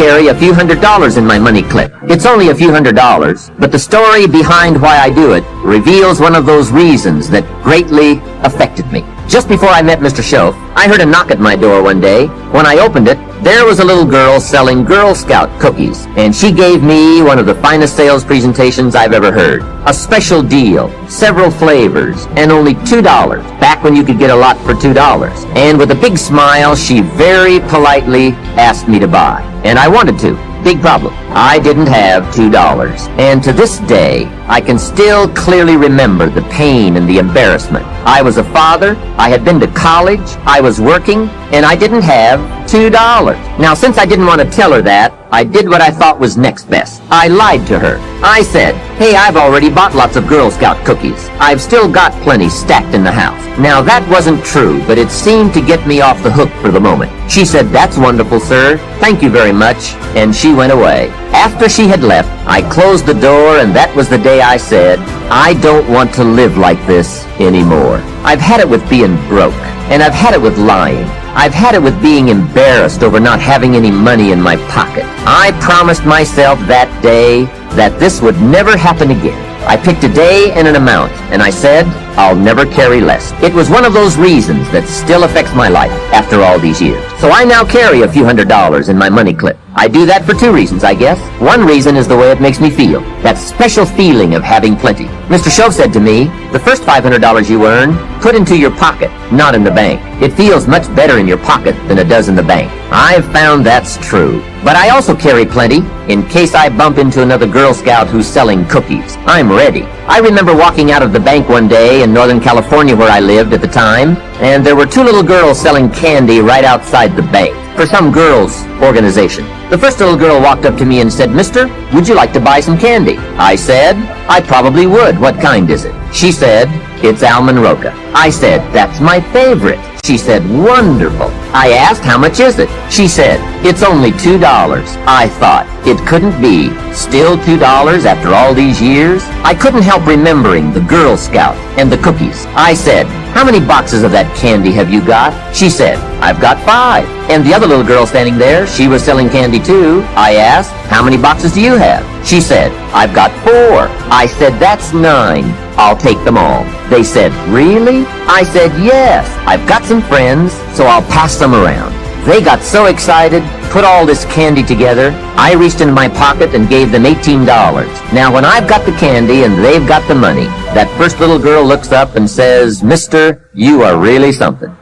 carry a few $100s in my money clip. It's only a few $100s, but the story behind why I do it reveals one of those reasons that greatly affected me. Just before I met Mr. Schoaf, I heard a knock at my door one day. When I opened it, there was a little girl selling Girl Scout cookies, and she gave me one of the finest sales presentations I've ever heard. A special deal, several flavors, and only $2, back when you could get a lot for $2. And with a big smile, she very politely asked me to buy. And I wanted to. Big problem. I didn't have $2. And to this day, I can still clearly remember the pain and the embarrassment. I was a father, I had been to college, I was working, and I didn't have $2. Now, since I didn't want to tell her that, I did what I thought was next best. I lied to her. I said, hey, I've already bought lots of Girl Scout cookies. I've still got plenty stacked in the house. Now, that wasn't true, but it seemed to get me off the hook for the moment. She said, that's wonderful, sir. Thank you very much. And she went away. After she had left, I closed the door, and that was the day I said, I don't want to live like this anymore. I've had it with being broke, and I've had it with lying. I've had it with being embarrassed over not having any money in my pocket. I promised myself that day that this would never happen again. I picked a day and an amount, and I said, I'll never carry less. It was one of those reasons that still affects my life after all these years. So I now carry a few $100s in my money clip. I do that for two reasons, I guess. One reason is the way it makes me feel. That special feeling of having plenty. Mr. Schoaf said to me, the first $500 you earn, put into your pocket, not in the bank. It feels much better in your pocket than it does in the bank. I've found that's true. But I also carry plenty in case I bump into another Girl Scout who's selling cookies. I'm ready. I remember walking out of the bank one day in Northern California where I lived at the time, and there were two little girls selling candy right outside the bank for some girls' organization. The first little girl walked up to me and said, Mister, would you like to buy some candy? I said, I probably would. What kind is it? She said, it's almond roca. I said, that's my favorite. She said, wonderful. I asked, how much is it? She said, it's only $2. I thought, it couldn't be. Still $2 after all these years? I couldn't help remembering the Girl Scout and the cookies. I said, how many boxes of that candy have you got? She said, I've got 5. And the other little girl standing there, she was selling candy too. I asked, how many boxes do you have? She said, I've got 4. I said, that's 9. I'll take them all. They said, really? I said, yes. I've got some friends, so I'll pass them around. They got so excited, put all this candy together. I reached into my pocket and gave them $18. Now, when I've got the candy and they've got the money, that first little girl looks up and says, Mister, you are really something.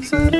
Sabotage.